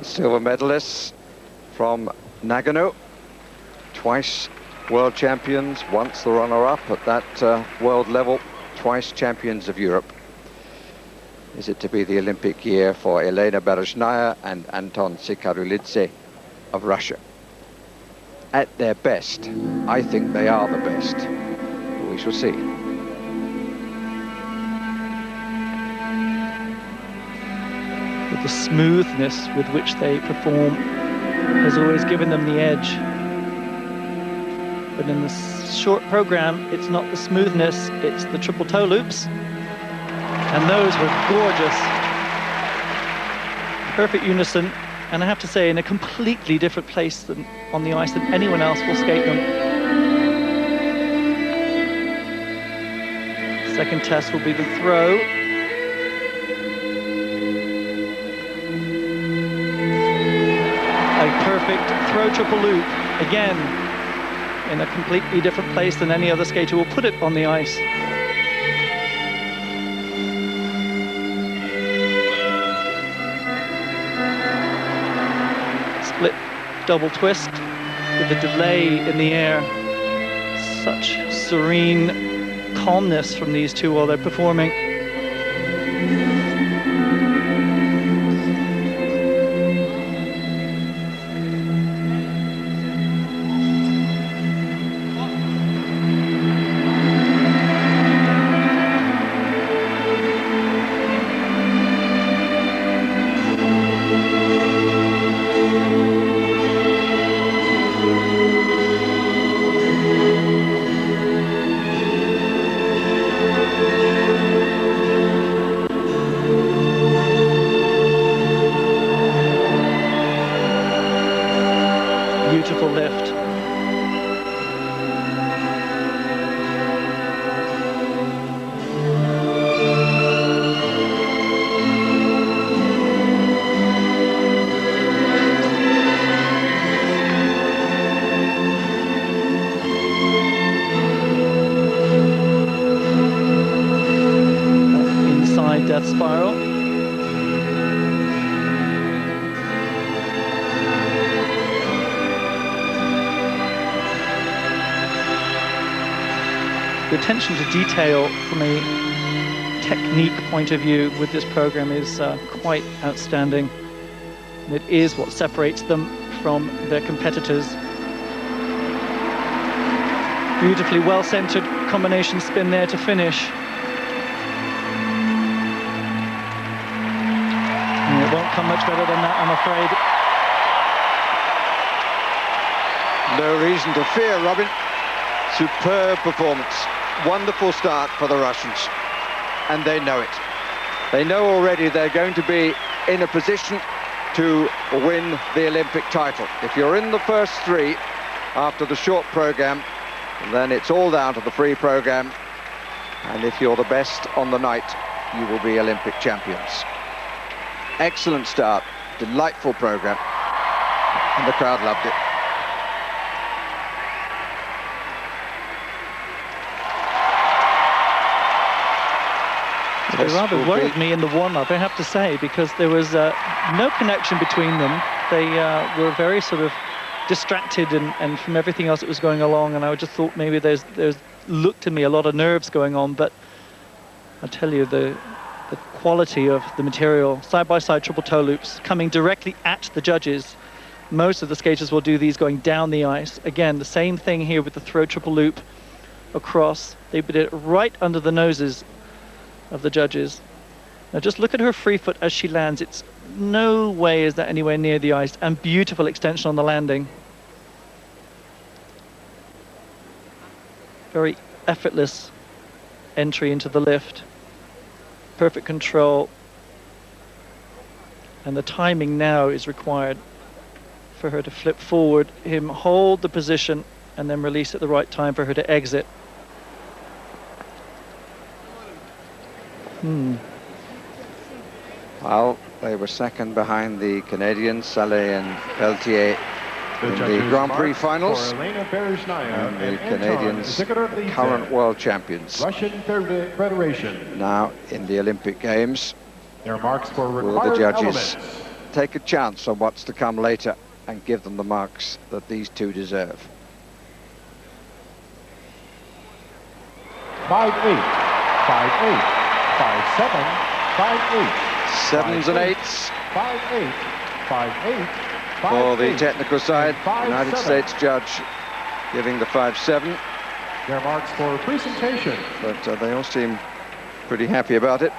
Silver medalists from Nagano, twice world champions, once the runner-up at that world level, twice champions of Europe. Is it to be the Olympic year for Elena Berezhnaya and Anton Sikharulidze of Russia? At their best, I think they are the best. We shall see. With the smoothness with which they perform has always given them the edge. But in the short program, it's not the smoothness, it's the triple toe loops. And those were gorgeous. Perfect unison. And I have to say, in a completely different place than on the ice than anyone else will skate them. Second test will be the throw. A perfect throw triple loop, again, in a completely different place than any other skater will put it on the ice. Split double twist with the delay in the air. Such serene calmness from these two while they're performing. Beautiful lift. Inside death spiral. The attention to detail from a technique point of view with this program is quite outstanding. And it is what separates them from their competitors. Beautifully well-centered combination spin there to finish. And it won't come much better than that, I'm afraid. No reason to fear, Robin. Superb performance. Wonderful start for the Russians. And they know it. They know already they're going to be in a position to win the Olympic title. If you're in the first three after the short program, then it's all down to the free program. And if you're the best on the night, you will be Olympic champions. Excellent start. Delightful program. And the crowd loved it. They rather worried me in the warm-up, I have to say, because there was no connection between them. They were very sort of distracted and from everything else that was going along, and I just thought maybe there's looked to me a lot of nerves going on, but I tell you, the quality of the material, side-by-side triple toe loops, coming directly at the judges. Most of the skaters will do these going down the ice. Again, the same thing here with the throw triple loop across. They did it right under the noses of the judges. Now just look at her free foot as she lands. It's no way is that anywhere near the ice, and beautiful extension on the landing. Very effortless entry into the lift. Perfect control. And the timing now is required for her to flip forward, him hold the position, and then release at the right time for her to exit. Well, they were second behind the Canadians, Salé and Pelletier, in the Grand Prix finals. Elena, Berezhnaya, and the Canadians, current world champions. Russian Federation. Now in the Olympic Games. Their marks for will the judges elements. take a chance on what's to come later and give them the marks that these two deserve. 5-8, 5-8, 5-7, 5-8. Sevens and eights. 5-8, 5-8. For the technical side, United States judge giving the 5-7. Their marks for presentation. But they all seem pretty happy about it.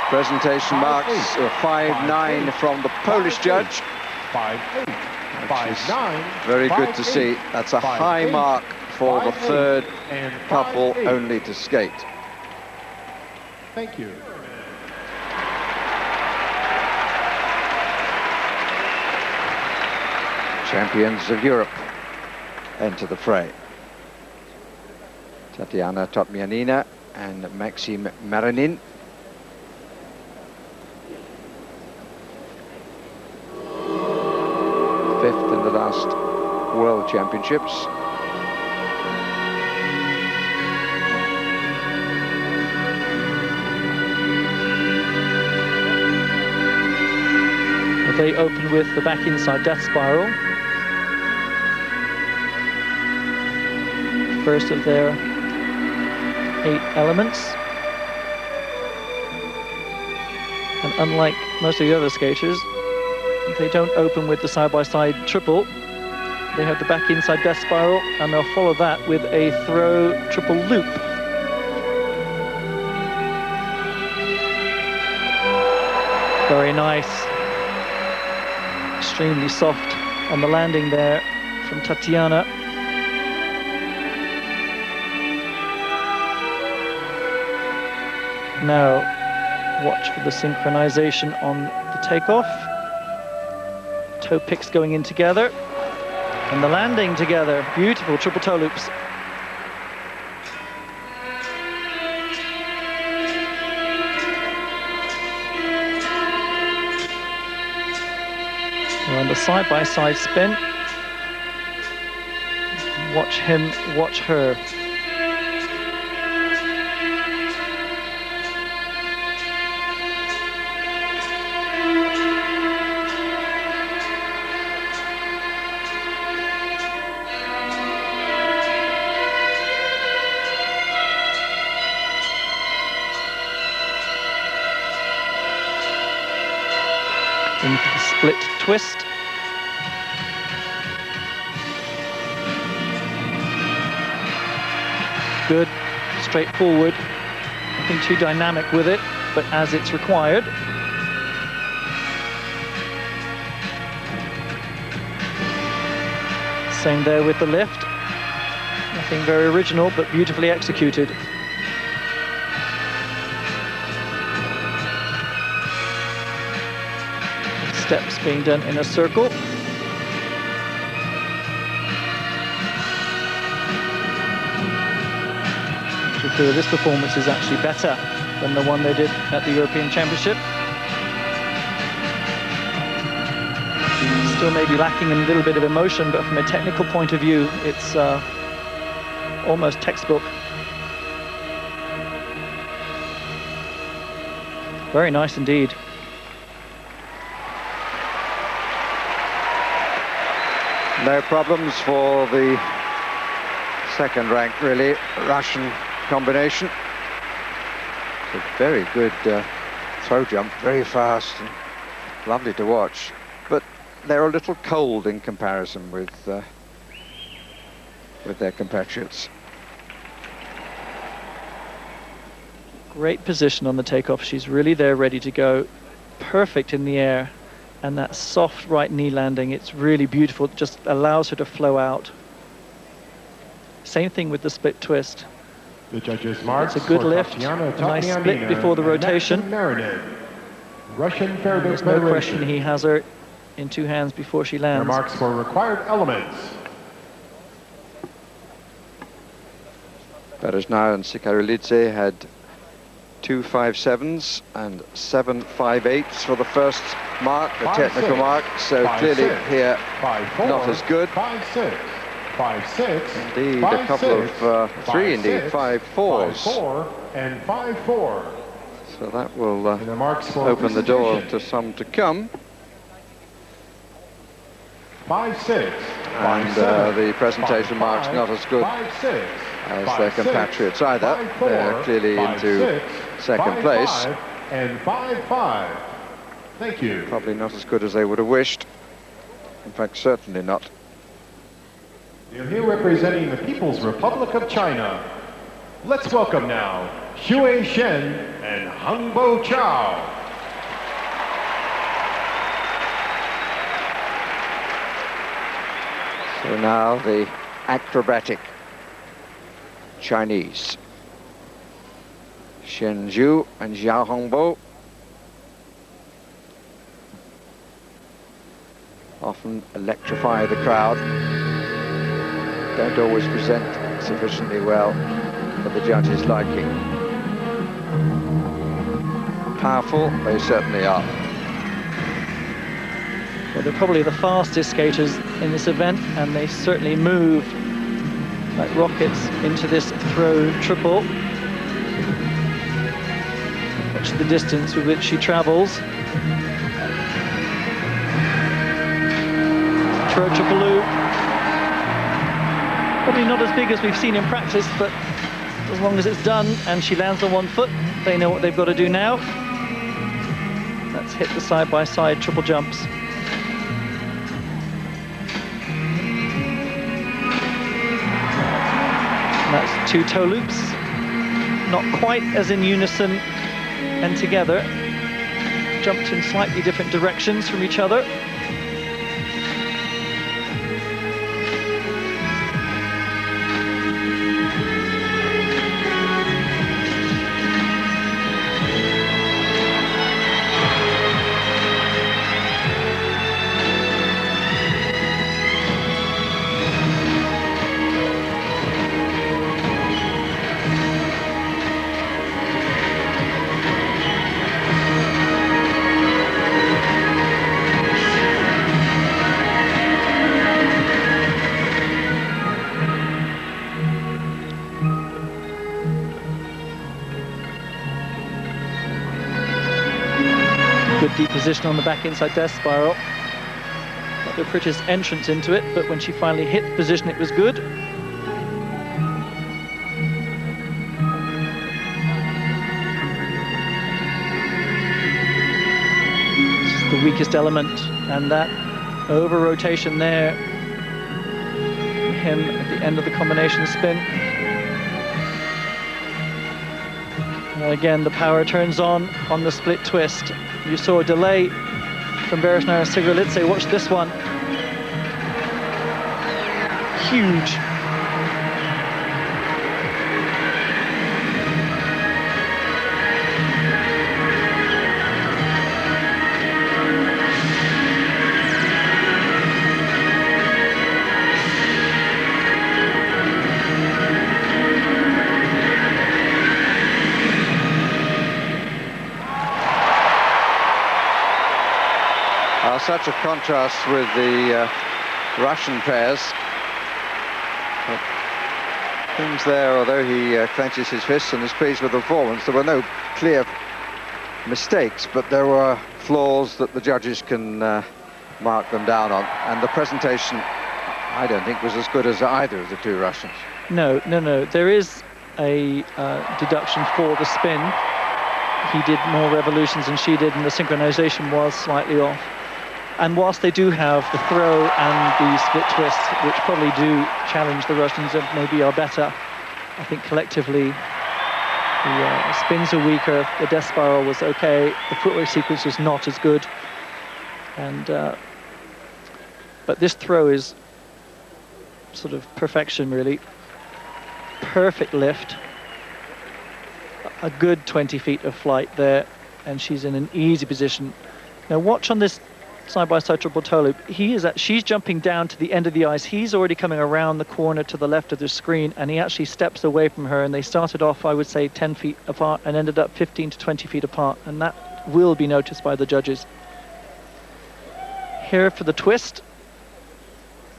Presentation marks 5-9 from the Polish judge. 5-8, 5-9. Very good to see. That's a high mark for the third couple only to skate. Thank you. Champions of Europe enter the fray. Tatiana Totmianina and Maxim Marinin. Fifth in the last World Championships. They open with the back inside death spiral. First of their 8 elements. And unlike most of the other skaters, they don't open with the side-by-side triple. They have the back inside death spiral, and they'll follow that with a throw triple loop. Very nice. Extremely soft on the landing there from Tatiana. Now watch for the synchronization on the takeoff. Toe picks going in together and the landing together. Beautiful triple toe loops. On the side-by-side spin. Watch him, watch her. Into the split twist. Good, straightforward, nothing too dynamic with it, but as it's required. Same there with the lift. Nothing very original, but beautifully executed. Steps being done in a circle. I feel this performance is actually better than the one they did at the European Championship. Still maybe lacking a little bit of emotion, but from a technical point of view, it's almost textbook. Very nice indeed. No problems for the second rank, really, Russian combination. It's a very good throw jump, very fast and lovely to watch. But they're a little cold in comparison with their compatriots. Great position on the takeoff. She's really there, ready to go. Perfect in the air. And that soft right knee landing, it's really beautiful. It just allows her to flow out. Same thing with the split twist. The judges' marks. It's a good lift. Tatiana, A nice split before the rotation. Russian There's no question he has her in 2 hands before she lands. Their marks for required elements. Berezhnaya and Sikharulidze had 2 5-7s and 7 5-8s for the first mark, the technical mark. So clearly here, not as good. 5-6, 5-6. Indeed, a couple of 3 indeed, 5-4s. 5-4 and 5-4. So that will And the marks for open the door to some to come. 5-6. And the presentation mark's not as good 5-6. as their compatriots either. They're clearly into second place. And 5-5. Thank you. Probably not as good as they would have wished. In fact, certainly not. They're here representing the People's Republic of China. Let's welcome now Shen and Hongbo Zhao. So now the acrobatic Chinese. Shen Zhu and Zhao Hongbo often electrify the crowd. Don't always present sufficiently well for the judges' liking. Powerful, they certainly are. Well, they're probably the fastest skaters in this event, and they certainly move like rockets into this throw triple. Watch the distance with which she travels. Throw triple loop. Probably not as big as we've seen in practice, but as long as it's done and she lands on one foot, they know what they've got to do now. Let's hit the side-by-side triple jumps. And that's 2 toe loops. Not quite as in unison and together. Jumped in slightly different directions from each other. Deep position on the back inside death spiral. Not the prettiest entrance into it, but when she finally hit the position, it was good. This is the weakest element, and that over rotation there, him at the end of the combination spin. And again, the power turns on the split twist. You saw a delay from Berezhnaya and Sikharulidze. Watch this one. Huge. Such a contrast with the Russian pairs. But things there, although he clenches his fists and is pleased with the performance, there were no clear mistakes, but there were flaws that the judges can mark them down on. And the presentation, I don't think, was as good as either of the two Russians. No. There is a deduction for the spin. He did more revolutions than she did, and the synchronization was slightly off. And whilst they do have the throw and the split twist, which probably do challenge the Russians and maybe are better, I think collectively the spins are weaker, the death spiral was okay, the footwork sequence was not as good. And but this throw is sort of perfection, really. Perfect lift. A good 20 feet of flight there, and she's in an easy position. Now watch on this side-by-side triple toe loop. She's jumping down to the end of the ice. He's already coming around the corner to the left of the screen, and he actually steps away from her, and they started off, I would say, 10 feet apart and ended up 15 to 20 feet apart, and that will be noticed by the judges. Here for the twist.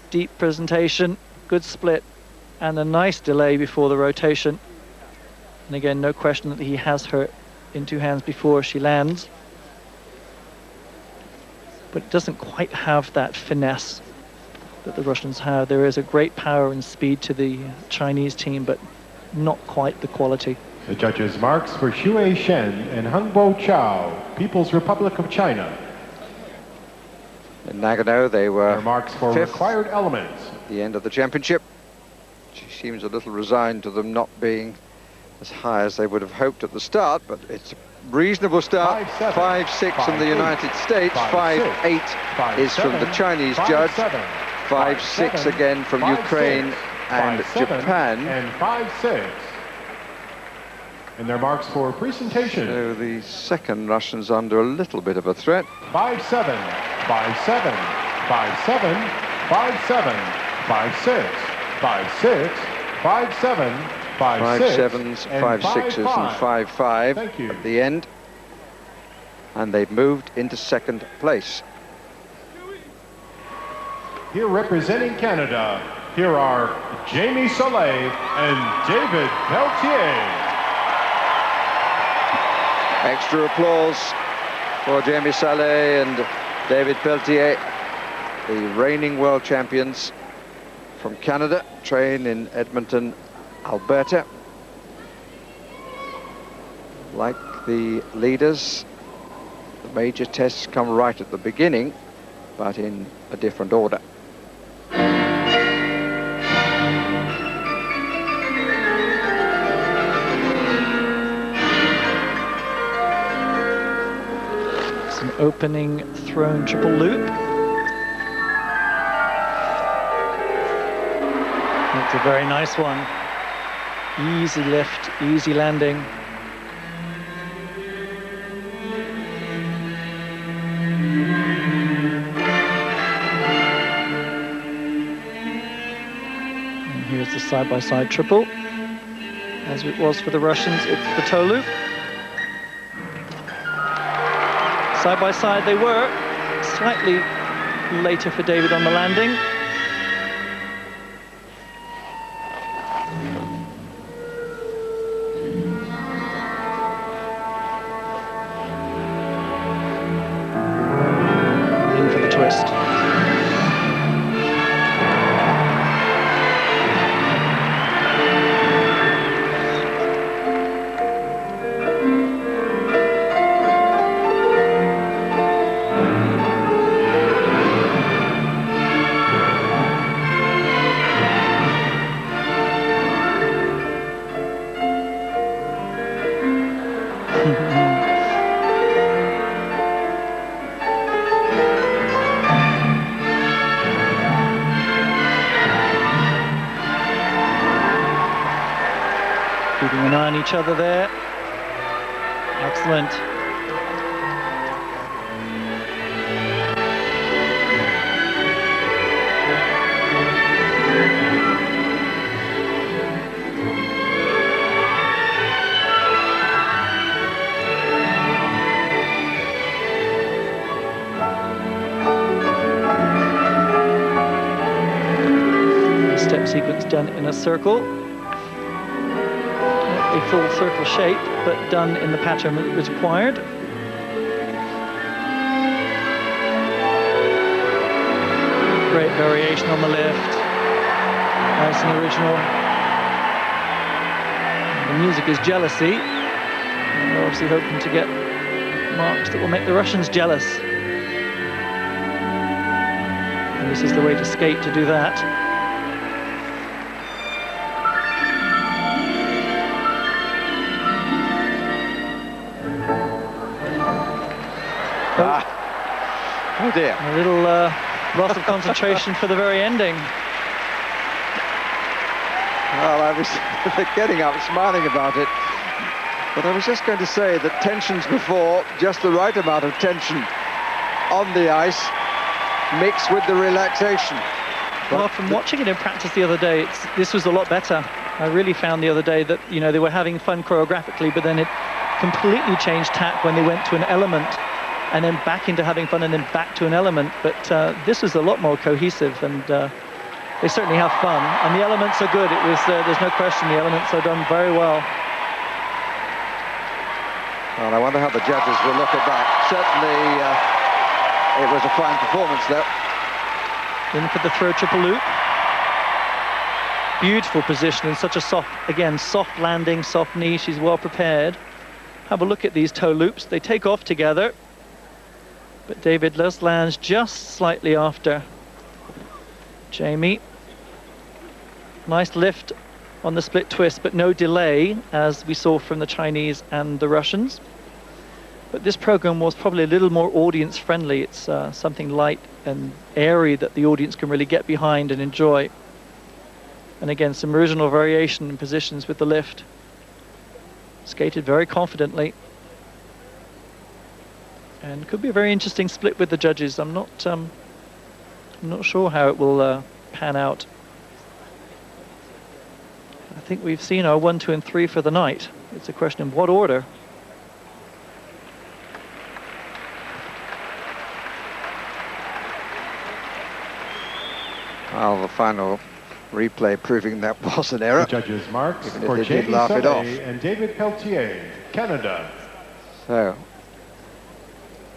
Deep presentation, good split, and a nice delay before the rotation. And again, no question that he has her in two hands before she lands. But it doesn't quite have that finesse that the Russians have. There is a great power and speed to the Chinese team, but not quite the quality. The judges' marks for Xue Shen and Hongbo Zhao, People's Republic of China. In Nagano, they were Their marks for fifth required elements. at the end of the championship. She seems a little resigned to them not being as high as they would have hoped at the start, but it's a reasonable start. 5-7, 5-6 in the 5-8, United States, 5-8 is from the Chinese judge, 5-6 again from Ukraine and Japan. And 5-6. And their marks for presentation. So the second Russian's under a little bit of a threat. 5-7, 5-7, 5-7, 5-7, 5-6, 5-6, 5-7, 5-7s, 5-6s and 5-5 at the end. And they've moved into second place. Here representing Canada, here are Jamie Salé and David Pelletier. Extra applause for Jayne Salé and David Pelletier, the reigning world champions from Canada, train in Edmonton, Alberta. Like the leaders, the major tests come right at the beginning, but in a different order. It's an opening thrown triple loop. It's a very nice one. Easy lift, easy landing. And here's the side-by-side triple. As it was for the Russians, it's the toe loop. Side-by-side they were. Slightly later for David on the landing. Keeping an eye on each other there. Excellent. Step sequence done in a circle. A full circle shape, but done in the pattern that was required. Great variation on the lift. Nice and original. The music is Jealousy. And we're obviously hoping to get marks that will make the Russians jealous. And this is the way to skate to do that. Oh dear. A little loss of concentration for the very ending. Well, I was getting up, smiling about it. But I was just going to say that tensions before, just the right amount of tension on the ice, mixed with the relaxation. Well, from watching it in practice the other day, this was a lot better. I really found the other day that, you know, they were having fun choreographically, but then it completely changed tack when they went to an element, and then back into having fun, and then back to an element. But this was a lot more cohesive, and they certainly have fun. And the elements are good. It was there's no question the elements are done very well. Well, I wonder how the judges will look at that. Certainly, it was a fine performance, though. In for the throw triple loop. Beautiful position and such a soft, again, soft landing, soft knee. She's well prepared. Have a look at these toe loops. They take off together. But David lands just slightly after Jamie. Nice lift on the split twist, but no delay, as we saw from the Chinese and the Russians. But this program was probably a little more audience friendly. It's something light and airy that the audience can really get behind and enjoy. And again, some original variation in positions with the lift. Skated very confidently. And could be a very interesting split with the judges. I'm not sure how it will pan out. I think we've seen our 1, 2, and 3 for the night. It's a question of what order. Well, the final replay proving that was an error. The judges marks Even for if they did Jayne laugh it off. Torvill and David Pelletier, Canada. So,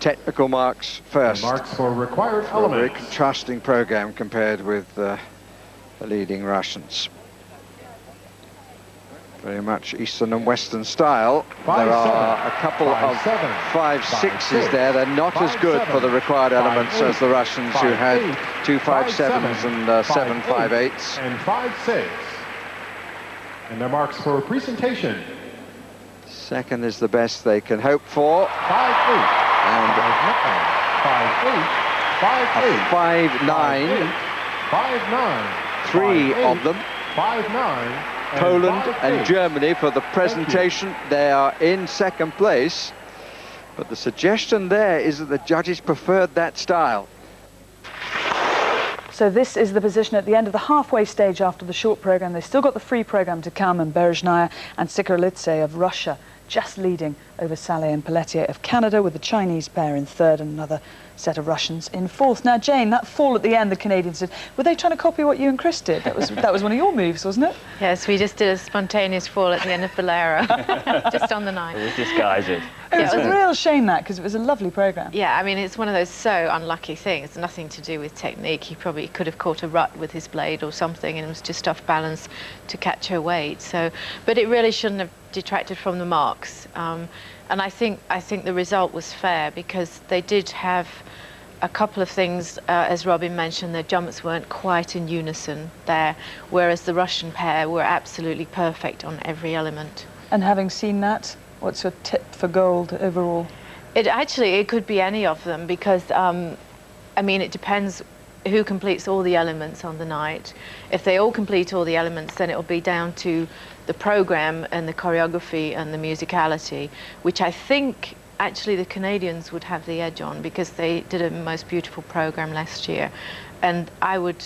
technical marks first. And marks for required A very elements. contrasting program compared with the leading Russians. Very much Eastern and Western style. There are a couple of 5-6s there. They're not as good for the required elements as the Russians, who had 2 5-7s and 7 5-8s. And 5-6. And their marks for presentation. Second is the best they can hope for. 5-8. And 5-8. 5-9. 5-9. 3 of them. 5-9. Poland and Germany for the presentation. They are in second place. But the suggestion there is that the judges preferred that style. So this is the position at the end of the halfway stage after the short program. They've still got the free program to come, and Berezhnaya and Sikharulidze of Russia just leading over Salé and Pelletier of Canada, with the Chinese pair in third and another set of Russians in fourth. Now, Jayne, that fall at the end the Canadians did, were they trying to copy what you and Chris did? That was one of your moves, wasn't it? Yes, we just did a spontaneous fall at the end of Bolero, just on the 9. It was disguised. It was a real shame, that, because it was a lovely program. Yeah, I mean, it's one of those so unlucky things. Nothing to do with technique. He probably could have caught a rut with his blade or something, and it was just off balance to catch her weight. So, but it really shouldn't have detracted from the marks. And I think the result was fair, because they did have a couple of things, as Robin mentioned. Their jumps weren't quite in unison there, whereas the Russian pair were absolutely perfect on every element. And having seen that, what's your tip for gold overall? It could be any of them, because I mean, it depends who completes all the elements on the night. If they all complete all the elements, then it'll be down to the program and the choreography and the musicality, which I think actually the Canadians would have the edge on, because they did a most beautiful program last year, and I would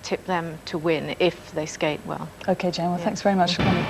tip them to win if they skate well. Okay, Jayne, well, thanks very much for coming.